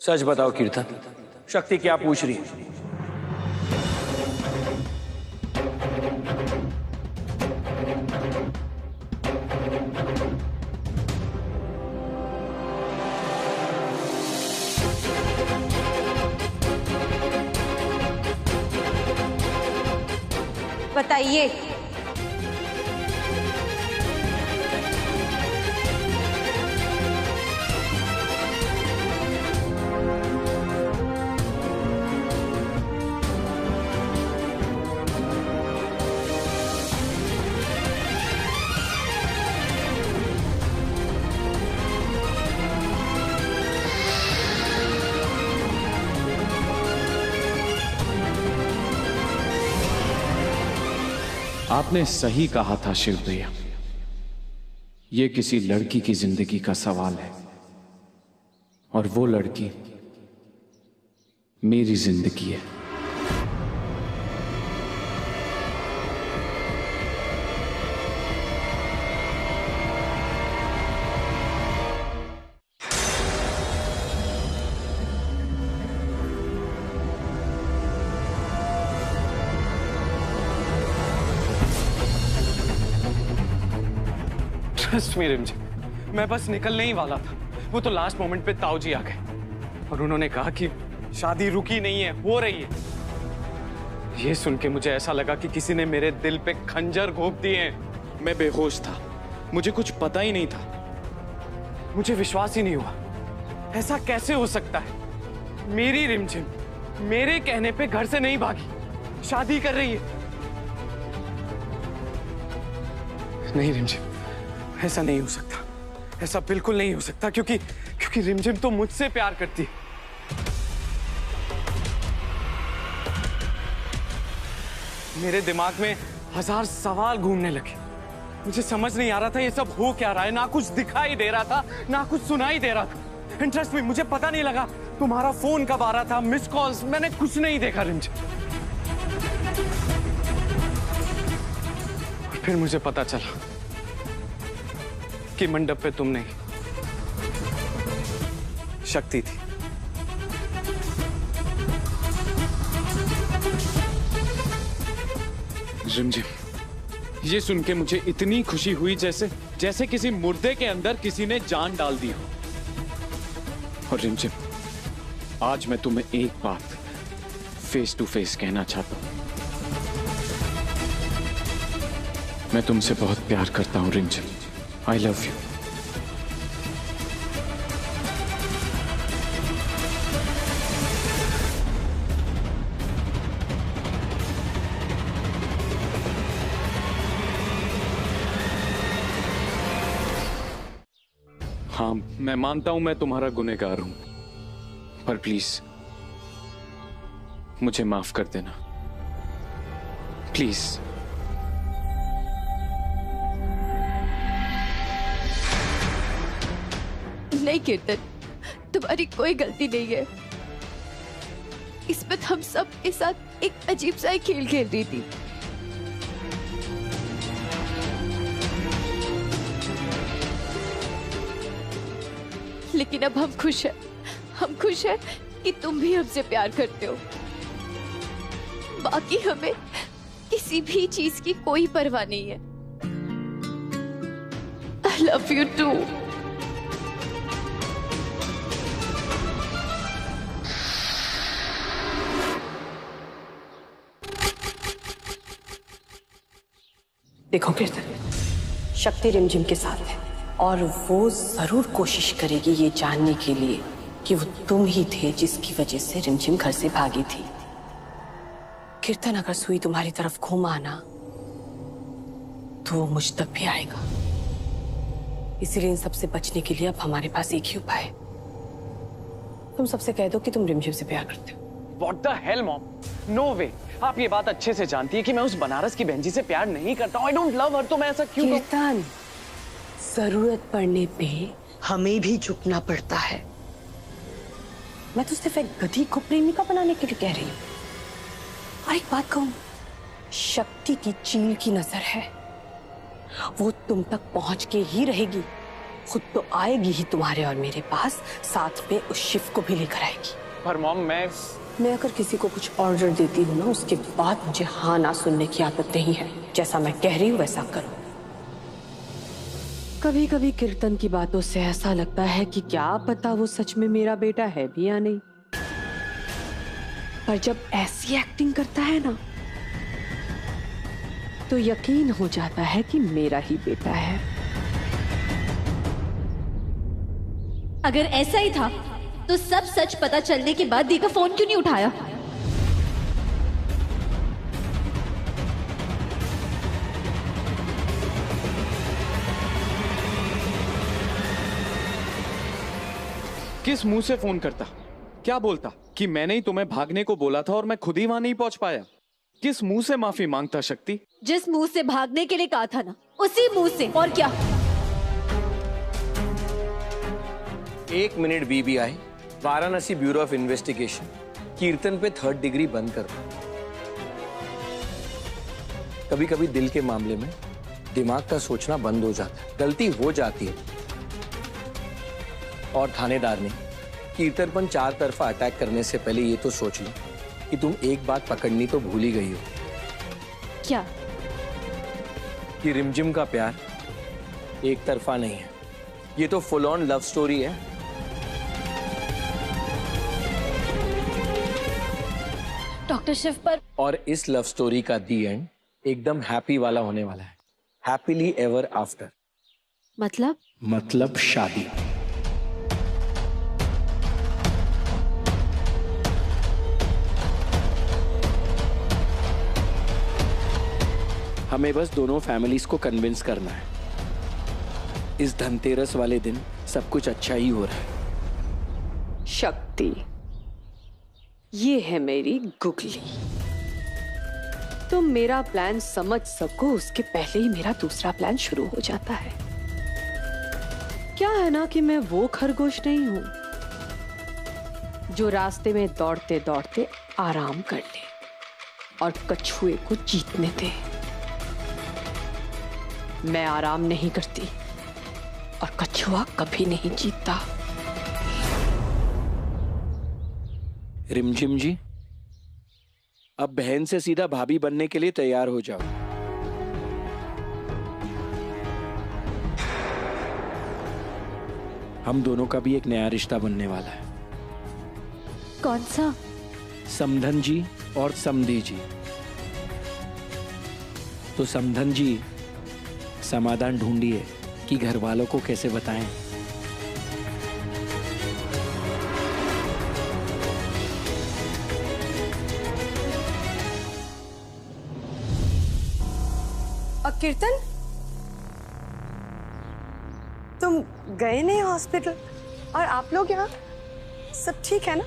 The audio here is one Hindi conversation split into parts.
सच बताओ कीर्तन, शक्ति क्या पूछ रही है? बताइए। आपने सही कहा था शिव भैया, ये किसी लड़की की जिंदगी का सवाल है और वो लड़की मेरी जिंदगी है। ट्रस्ट मी रिमझिम, मैं बस निकलने ही वाला था। वो तो लास्ट मोमेंट पे ताऊ जी आ गए और उन्होंने कहा कि शादी रुकी नहीं है, हो रही है। ये सुन के मुझे ऐसा लगा कि किसी ने मेरे दिल पे खंजर घोंप दिए हैं। मैं बेहोश था, मुझे कुछ पता ही नहीं था। मुझे विश्वास ही नहीं हुआ, ऐसा कैसे हो सकता है? मेरी रिमझिम मेरे कहने पे घर से नहीं भागी, शादी कर रही है। नहीं रिमझिम, ऐसा नहीं हो सकता, ऐसा बिल्कुल नहीं हो सकता, क्योंकि रिमझिम तो मुझसे प्यार करती है। मेरे दिमाग में हजार सवाल घूमने लगे। मुझे समझ नहीं आ रहा था ये सब हो क्या रहा है। ना कुछ दिखाई दे रहा था, ना कुछ सुनाई दे रहा था। एंड ट्रस्ट मी, मुझे पता नहीं लगा तुम्हारा फोन कब आ रहा था, मिस कॉल्स, मैंने कुछ नहीं देखा रिमझिम। फिर मुझे पता चला कि मंडप पे तुम नहीं, शक्ति थी। रिमझिम, ये सुन के मुझे इतनी खुशी हुई जैसे किसी मुर्दे के अंदर किसी ने जान डाल दी हो। और रिमझिम, आज मैं तुम्हें एक बात फेस टू फेस कहना चाहता हूं। मैं तुमसे बहुत प्यार करता हूं रिमझिम। I love you. हाँ, मैं मानता हूं मैं तुम्हारा गुनहगार हूं, पर प्लीज मुझे माफ कर देना, प्लीज। नहीं कीर्तन, तुम्हारी कोई गलती नहीं है। इसमें हम सब के साथ एक अजीब सा खेल खेल रही थी। लेकिन अब हम खुश हैं। हम खुश हैं कि तुम भी हमसे प्यार करते हो। बाकी हमें किसी भी चीज की कोई परवाह नहीं है। I love you too. देखो कीर्तन, शक्ति रिमझिम के साथ है और वो जरूर कोशिश करेगी ये जानने के लिए कि वो तुम ही थे जिसकी वजह से रिमझिम घर से भागी थी। कीर्तन, अगर सुई तुम्हारी तरफ घूम आना तो वो मुझ तक भी आएगा। इसीलिए इन सबसे बचने के लिए अब हमारे पास एक ही उपाय है। तुम सबसे कह दो कि तुम रिमझिम से प्यार करते हो। What the hell, mom? No way. आप ये बात अच्छे से जानती है कि मैं उस बनारस की बहन जी से प्यार नहीं करता हूँ। I don't love her, तो मैं ऐसा क्यों कहूँ? कीर्तन, जरूरत पड़ने पे हमें भी झुकना पड़ता है। मैं तो सिर्फ एक गधी को प्रेमिका बनाने के लिए कह रही हूँ। और एक बात कहूँ, शक्ति की चील की नजर है, वो तुम तक पहुंच के ही रहेगी। खुद तो आएगी ही तुम्हारे और मेरे पास, साथ में उस शिव को भी लेकर आएगी। पर मॉम मैं अगर किसी को कुछ ऑर्डर देती हूँ ना, उसके बाद मुझे हाँ ना सुनने की आदत नहीं है। जैसा मैं कह रही हूँ वैसा करो। कभी कभी कीर्तन की बातों से ऐसा लगता है कि क्या पता वो सच में मेरा बेटा है भी या नहीं, पर जब ऐसी एक्टिंग करता है ना तो यकीन हो जाता है कि मेरा ही बेटा है। अगर ऐसा ही था तो सब सच पता चलने के बाद दी का फोन क्यों नहीं उठाया? किस मुंह से फोन करता? क्या बोलता कि मैंने ही तुम्हें भागने को बोला था और मैं खुद ही वहां नहीं पहुंच पाया? किस मुंह से माफी मांगता शक्ति? जिस मुंह से भागने के लिए कहा था ना, उसी मुंह से। और क्या? 1 minute BBI, Varanasi bureau of investigation, कीर्तन पे 3rd डिग्री बंद करो। कभी कभी दिल के मामले में दिमाग का सोचना बंद हो जाता है, गलती हो जाती है। और थानेदार ने कीर्तन पर 4 तरफा अटैक करने से पहले ये तो सोच लो कि तुम एक बात पकड़नी तो भूल ही गई हो। क्या? कि रिमझिम का प्यार एक तरफा नहीं है, ये तो फुल ऑन लव स्टोरी है। डॉक्टर शिव पर। और इस लव स्टोरी का दी एंड एकदम हैप्पी वाला होने वाला है, हैप्पीली एवर आफ्टर। मतलब शादी। हमें बस दोनों फैमिलीज को कन्विंस करना है। इस धनतेरस वाले दिन सब कुछ अच्छा ही हो रहा है। शक्ति, ये है मेरी गुगली। तुम मेरा प्लान समझ सको उसके पहले ही मेरा दूसरा प्लान शुरू हो जाता है। क्या है ना कि मैं वो खरगोश नहीं हूं जो रास्ते में दौड़ते दौड़ते आराम कर ले और कछुए को जीतने दे। मैं आराम नहीं करती और कछुआ कभी नहीं जीतता। रिमझिम जी, अब बहन से सीधा भाभी बनने के लिए तैयार हो जाओ। हम दोनों का भी एक नया रिश्ता बनने वाला है। कौन सा? समधन जी और समधी जी। तो समधन जी, समाधान ढूंढिए कि घर वालों को कैसे बताएं। कीर्तन, तुम गए नहीं हॉस्पिटल और आप लोग यहाँ? सब ठीक है ना?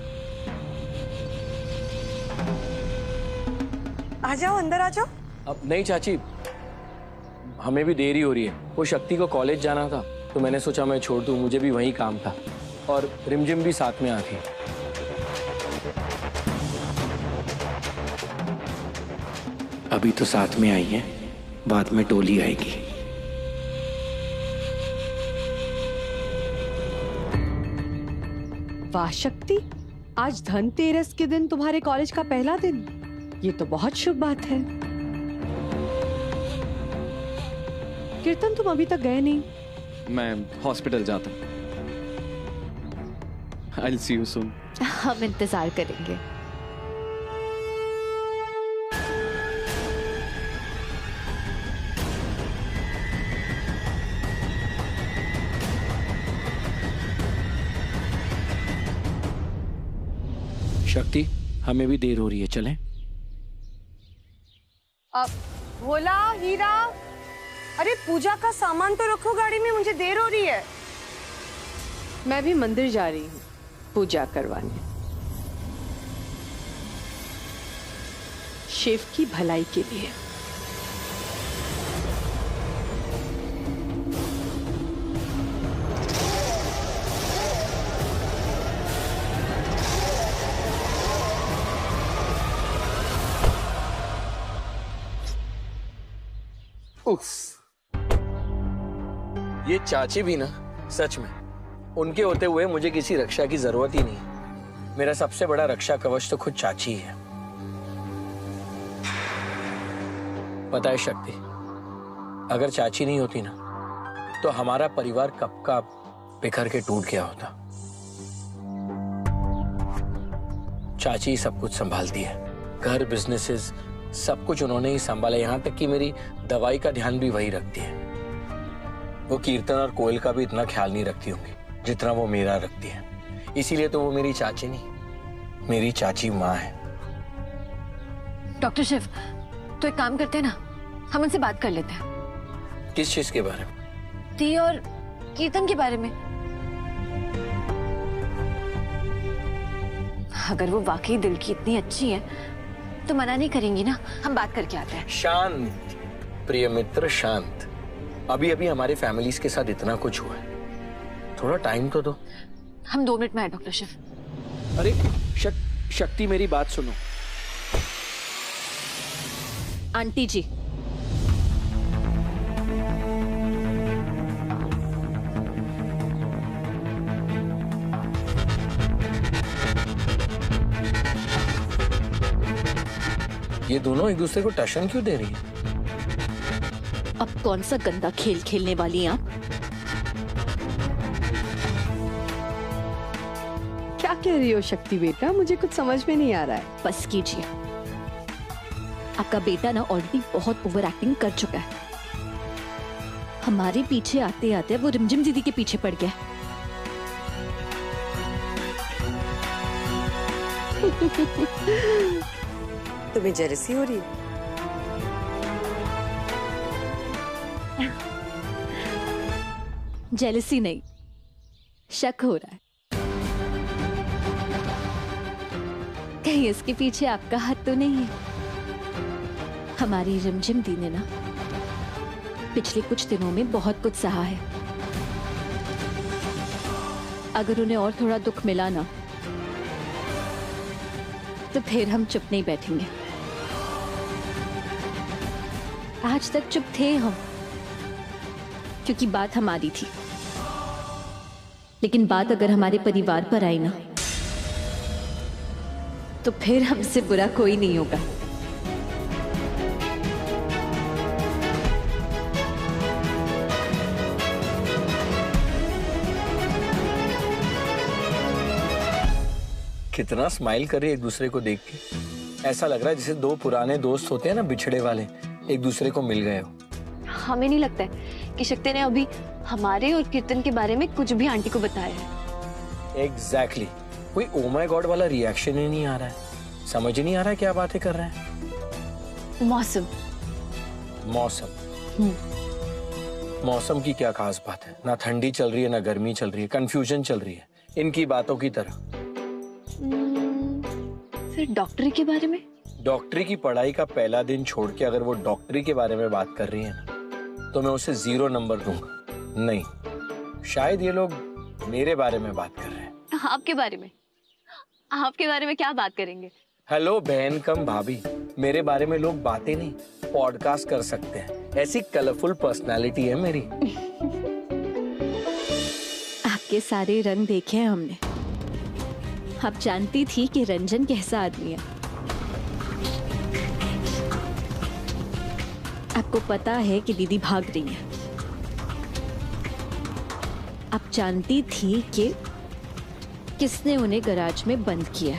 आ जाओ, अंदर आ जाओ। अब नहीं चाची, हमें भी देरी हो रही है। वो शक्ति को कॉलेज जाना था तो मैंने सोचा मैं छोड़ दूं, मुझे भी वही काम था। और रिमझिम भी साथ में आ गई। अभी तो साथ में आई है, बाद में टोली आएगी। वाह शक्ति, आज धनतेरस के दिन तुम्हारे कॉलेज का पहला दिन। ये तो बहुत शुभ बात है। कीर्तन, तुम अभी तक गए नहीं? मैं हॉस्पिटल जाता हूँ। I'll see you soon. हम इंतजार करेंगे। शक्ति, हमें भी देर हो रही है, चलें? भोला, हीरा, अरे पूजा का सामान तो रखो गाड़ी में, मुझे देर हो रही है। मैं भी मंदिर जा रही हूँ पूजा करवाने, शिव की भलाई के लिए। उफ, ये चाची भी ना सच में उनके होते हुए मुझे किसी रक्षा की जरूरत ही नहीं। मेरा सबसे बड़ा रक्षा कवच तो खुद चाची है। पता है शक्ति, अगर चाची नहीं होती ना तो हमारा परिवार कब का बिखर के टूट गया होता। चाची सब कुछ संभालती है, घर, बिजनेसेस, सब कुछ उन्होंने ही संभाला। यहाँ तक कि मेरी दवाई का ध्यान भी वही रखती है। वो कीर्तन और कोयल का भी इतना ख्याल नहीं रखती होंगी जितना वो मेरा रखती है। इसीलिए तो वो मेरी चाची नहीं, मेरी चाची माँ है। डॉक्टर शिव, तो एक काम करते हैं ना, हम उनसे बात कर लेते हैं। किस चीज के बारे में? ती और कीर्तन के बारे में। अगर वो वाकई दिल की इतनी अच्छी है तो मना नहीं करेंगी ना। हम बात करके आते हैं। शांत प्रिय मित्र, शांत। अभी अभी हमारे फैमिलीज के साथ इतना कुछ हुआ है, थोड़ा टाइम तो दो। हम 2 मिनट में आए डॉक्टर शिव। अरे शक्ति, मेरी बात सुनो। आंटी जी, ये दोनों एक दूसरे को टशन क्यों दे रही है? अब कौन सा गंदा खेल खेलने वाली हैं आप? क्या कह रही हो शक्ति बेटा, मुझे कुछ समझ में नहीं आ रहा है। बस कीजिए, आपका बेटा ना ऑलरेडी बहुत ओवर एक्टिंग कर चुका है। हमारे पीछे आते आते वो रिमझिम दीदी के पीछे पड़ गया। तुम्हें जेलसी हो रही है? जेलसी नहीं, शक हो रहा है। कहीं इसके पीछे आपका हाथ तो नहीं है? हमारी रिमझिम दी ने ना पिछले कुछ दिनों में बहुत कुछ सहा है। अगर उन्हें और थोड़ा दुख मिला ना तो फिर हम चुप नहीं बैठेंगे। आज तक चुप थे हम क्योंकि बात हमारी थी, लेकिन बात अगर हमारे परिवार पर आई ना तो फिर हमसे बुरा कोई नहीं होगा। कितना स्माइल कर रही है एक दूसरे को देख के। ऐसा लग रहा है जैसे दो पुराने दोस्त होते हैं ना, बिछड़े वाले, एक दूसरे को मिल गए हो। हमें नहीं लगता है कि शक्ति ने अभी हमारे और कीर्तन के बारे में कुछ भी आंटी को बताया है। एग्जैक्टली। कोई ओ माय गॉड वाला रिएक्शन ही नहीं आ रहा है। समझ ही नहीं आ रहा है क्या बातें कर रहे हैं। मौसम मौसम की क्या खास बात है? ना ठंडी चल रही है ना गर्मी चल रही है, कंफ्यूजन चल रही है इनकी बातों की तरह। फिर डॉक्टरी के बारे में? डॉक्टरी की पढ़ाई का पहला दिन छोड़ के अगर वो डॉक्टरी के बारे में बात कर रही है ना तो मैं उसे 0 नंबर दूंगा। नहीं, शायद ये लोग मेरे बारे में बात कर रहे हैं। आपके बारे में? आपके बारे में क्या बात करेंगे? हेलो बहन कम भाभी, मेरे बारे में लोग बातें नहीं पॉडकास्ट कर सकते हैं। ऐसी कलरफुल पर्सनालिटी है मेरी। आपके सारे रंग देखे हैं हमने। आप जानती थी कि रंजन कैसा आदमी है। आपको पता है कि दीदी भाग रही है। आप जानती थी कि किसने उन्हें गैराज में बंद किया।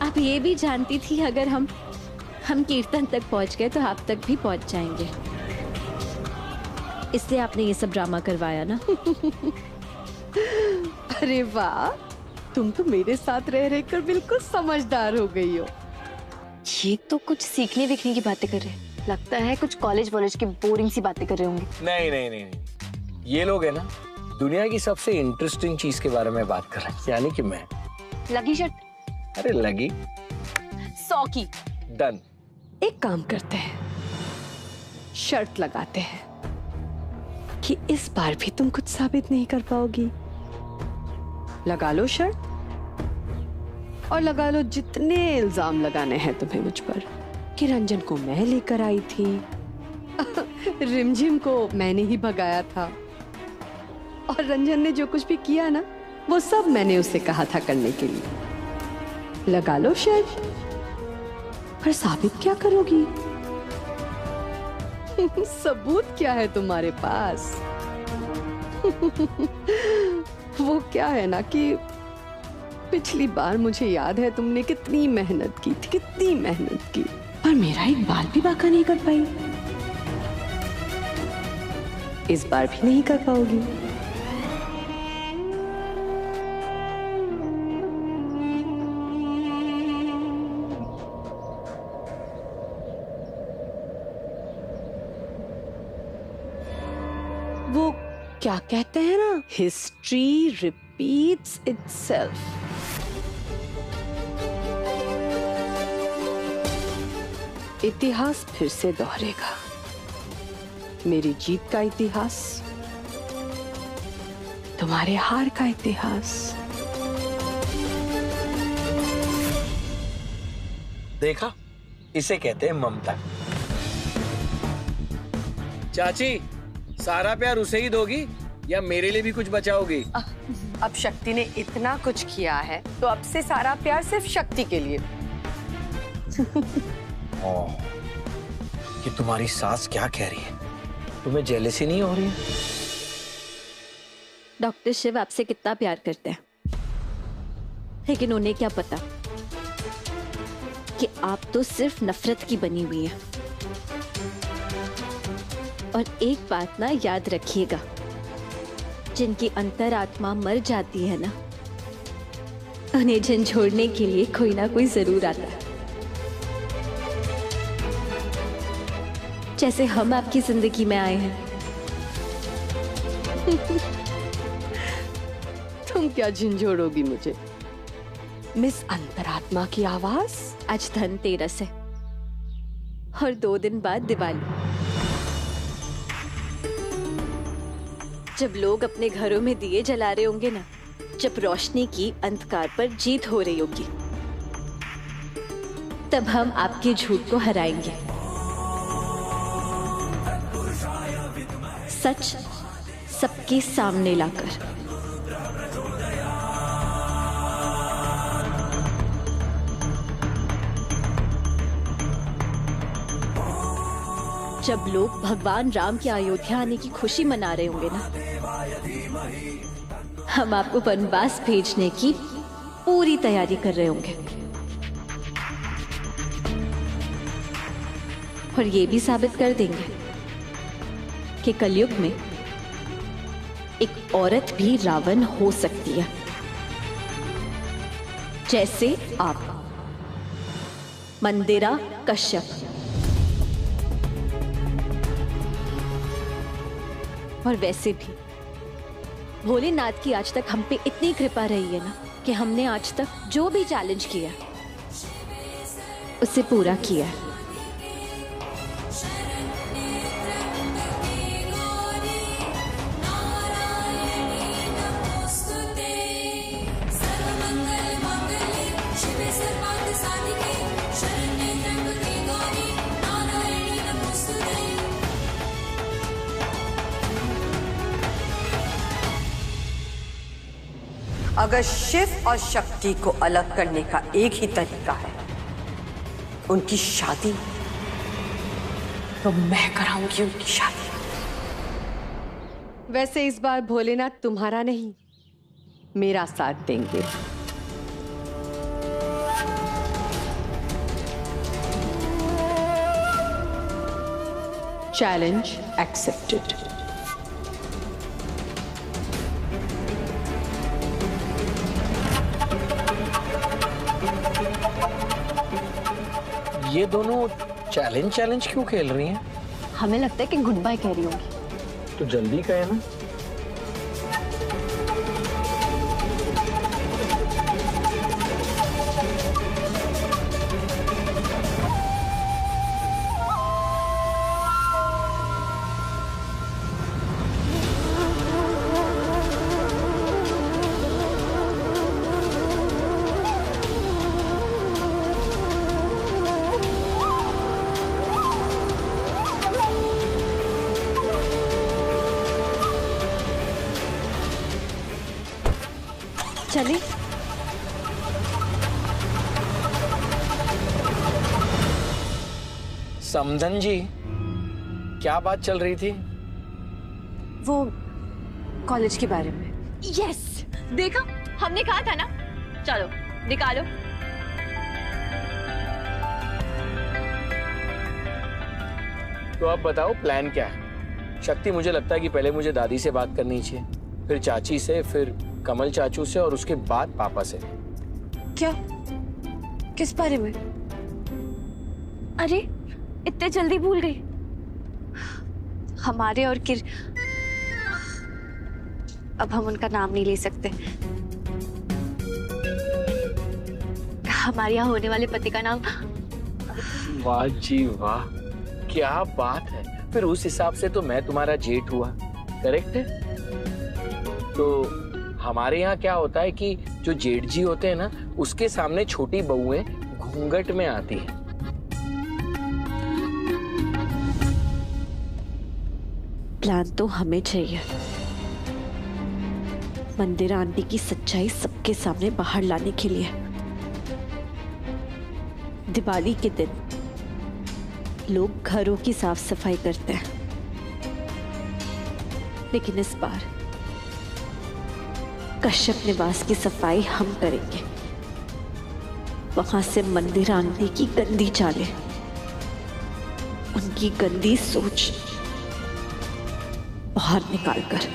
आप ये भी जानती थी अगर हम कीर्तन तक पहुंच गए तो आप तक भी पहुंच जाएंगे। इसलिए आपने ये सब ड्रामा करवाया ना। अरे वाह, तुम तो मेरे साथ रह रहकर बिल्कुल समझदार हो गई हो। ये तो कुछ सीखने विखने की बातें कर रहे हैं। लगता है कुछ कॉलेज वॉलेज की बोरिंग सी बातें कर रहे होंगे। नहीं नहीं नहीं नहीं, ये लोग है ना दुनिया की सबसे इंटरेस्टिंग चीज के बारे में बात कर रहे हैं, यानी कि मैं। लगी शर्ट? अरे लगी 100 की। डन। एक काम करते हैं, शर्त लगाते हैं कि इस बार भी तुम कुछ साबित नहीं कर पाओगी। लगा लो शर्त और लगा लो जितने इल्जाम लगाने हैं तुम्हें मुझ पर कि रंजन को मैं लेकर आई थी, रिमझिम को मैंने ही भगाया था और रंजन ने जो कुछ भी किया ना वो सब मैंने उसे कहा था करने के लिए। लगा लो शायद, पर साबित क्या करोगी? सबूत क्या है तुम्हारे पास? वो क्या है ना कि पिछली बार मुझे याद है तुमने कितनी मेहनत की थी, कितनी मेहनत की, पर मेरा एक बाल भी बाका नहीं कर पाई। इस बार भी नहीं कर पाओगी। वो क्या कहते हैं ना, हिस्ट्री रिपीट्स इटसेल्फ। इतिहास फिर से दोहरेगा। मेरी जीत का इतिहास, तुम्हारे हार का इतिहास। देखा, इसे कहते हैं ममता। चाची, सारा प्यार उसे ही दोगी या मेरे लिए भी कुछ बचाओगी? अब शक्ति ने इतना कुछ किया है तो अब से सारा प्यार सिर्फ शक्ति के लिए। कि तुम्हारी सास क्या कह रही है? तुम्हें जेलसी नहीं हो रही है? डॉक्टर शिव आपसे कितना प्यार करते हैं, लेकिन उन्हें क्या पता कि आप तो सिर्फ नफरत की बनी हुई हैं। और एक बात ना याद रखिएगा, जिनकी अंतरात्मा मर जाती है ना, उन्हें झंझोड़ने के लिए कोई ना कोई जरूर आता है। जैसे हम आपकी जिंदगी में आए हैं। तुम क्या झंझोड़ोगी मुझे? मिस अंतरात्मा की आवाज। आज धनतेरस है और 2 दिन बाद दिवाली। जब लोग अपने घरों में दिए जला रहे होंगे ना, जब रोशनी की अंधकार पर जीत हो रही होगी, तब हम आपके झूठ को हराएंगे। सच सबके सामने लाकर। जब लोग भगवान राम के अयोध्या आने की खुशी मना रहे होंगे ना, हम आपको वनवास भेजने की पूरी तैयारी कर रहे होंगे। और ये भी साबित कर देंगे कि कलयुग में एक औरत भी रावण हो सकती है, जैसे आप, मंदिरा कश्यप। और वैसे भी भोलेनाथ की आज तक हम पे इतनी कृपा रही है ना कि हमने आज तक जो भी चैलेंज किया उसे पूरा किया है। अगर शिव और शक्ति को अलग करने का एक ही तरीका है, उनकी शादी, तो मैं कराऊंगी उनकी शादी। वैसे इस बार भोलेनाथ तुम्हारा नहीं, मेरा साथ देंगे। Challenge accepted. ये दोनों चैलेंज क्यों खेल रही हैं? हमें लगता है कि गुड बाय कह रही होंगी। तो जल्दी कहे ना। चले। समधन जी, क्या बात चल रही थी? वो कॉलेज के बारे में। यस, देखा, हमने कहा था ना। चलो निकालो। तो अब बताओ प्लान क्या है? शक्ति, मुझे लगता है कि पहले मुझे दादी से बात करनी चाहिए, फिर चाची से, फिर कमल चाचू से और उसके बाद पापा से। क्या? किस बारे में? अरे इतने जल्दी भूल गई? हमारे और अब हम उनका नाम नहीं ले सकते। हमारे यहाँ होने वाले पति का नाम। वाह जी वाह, क्या बात है। फिर उस हिसाब से तो मैं तुम्हारा जेठ हुआ, करेक्ट है? तो हमारे यहाँ क्या होता है कि जो जेठ जी होते हैं ना, उसके सामने छोटी बहुएं घूंघट में आती हैं। प्लान तो हमें चाहिए। मंदिर आंटी की सच्चाई सबके सामने बाहर लाने के लिए। दिवाली के दिन लोग घरों की साफ सफाई करते हैं, लेकिन इस बार कश्यप निवास की सफाई हम करेंगे। वहां से मंदिर आंटी की गंदी चालें, उनकी गंदी सोच बाहर निकालकर।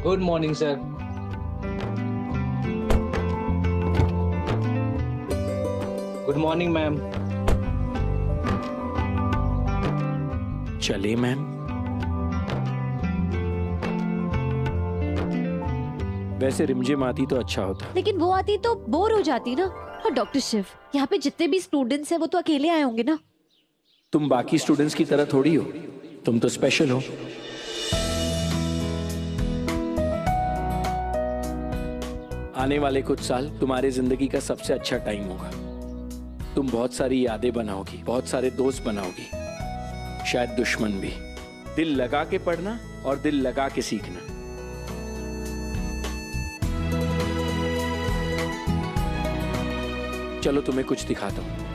Good morning sir. Good morning ma'am. चले मैम। वैसे रिमझिम आती तो अच्छा होता। लेकिन वो आती तो बोर हो जाती ना। और डॉक्टर शिव, यहाँ पे जितने भी स्टूडेंट्स हैं वो तो अकेले आए होंगे ना। तुम बाकी स्टूडेंट्स की तरह थोड़ी हो, तुम तो स्पेशल हो। आने वाले कुछ साल तुम्हारी जिंदगी का सबसे अच्छा टाइम होगा। तुम बहुत सारी यादें बनाओगी, बहुत सारे दोस्त बनाओगी, शायद दुश्मन भी। दिल लगा के पढ़ना और दिल लगा के सीखना। चलो तुम्हें कुछ दिखाता हूं।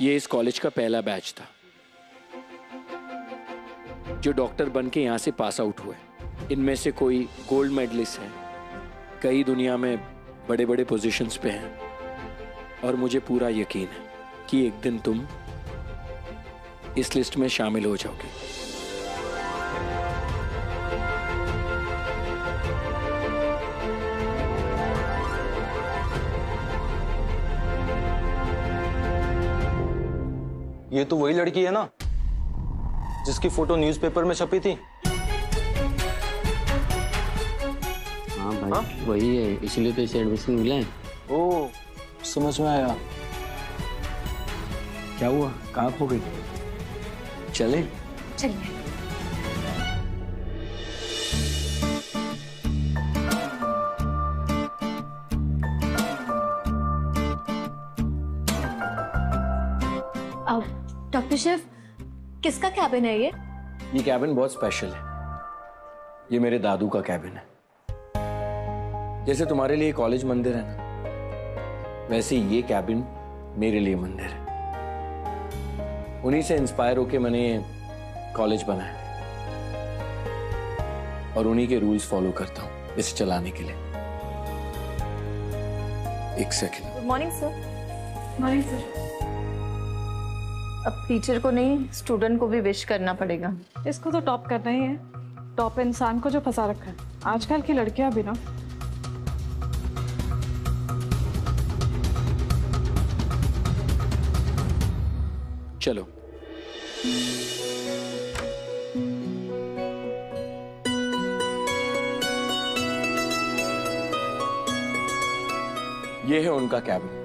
ये इस कॉलेज का पहला बैच था जो डॉक्टर बन के यहां से पास आउट हुए। इनमें से कोई गोल्ड मेडलिस्ट हैं, कई दुनिया में बड़े बड़े पोजीशंस पे हैं, और मुझे पूरा यकीन है कि एक दिन तुम इस लिस्ट में शामिल हो जाओगे। ये तो वही लड़की है ना जिसकी फोटो न्यूज़पेपर में छपी थी। हाँ भाई, वही है, इसलिए तो इसे एडमिशन मिला है। ओ, समझ में आया। क्या हुआ, कहाँ खो गई? चले चलिए। अब डॉक्टर शिव, किसका कैबिन है ये? ये कैबिन बहुत स्पेशल है। ये मेरे दादू का कैबिन है। जैसे तुम्हारे लिए कॉलेज मंदिर है ना, वैसे ये कैबिन मेरे लिए मंदिर है। उन्हीं से इंस्पायर होके मैंने ये कॉलेज बनाया और उन्हीं के रूल्स फॉलो करता हूँ इसे चलाने के लिए। एक second. Good morning sir. Morning sir. अब टीचर को नहीं, स्टूडेंट को भी विश करना पड़ेगा। इसको तो टॉप करना ही है। टॉप इंसान को जो फंसा रखा है आजकल की लड़कियां भी ना। चलो ये है उनका कैबिन।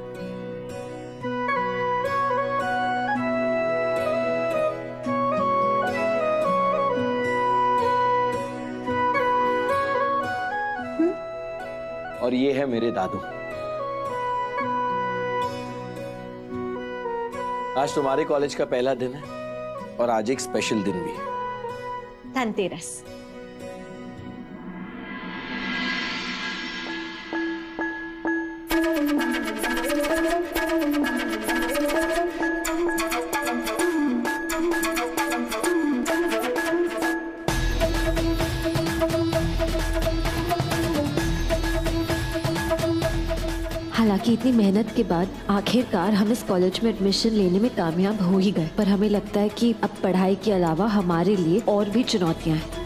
और ये है मेरे दादू। आज तुम्हारे कॉलेज का पहला दिन है और आज एक स्पेशल दिन भी है। धनतेरस। हालांकि इतनी मेहनत के बाद आखिरकार हम इस कॉलेज में एडमिशन लेने में कामयाब हो ही गए, पर हमें लगता है कि अब पढ़ाई के अलावा हमारे लिए और भी चुनौतियां हैं।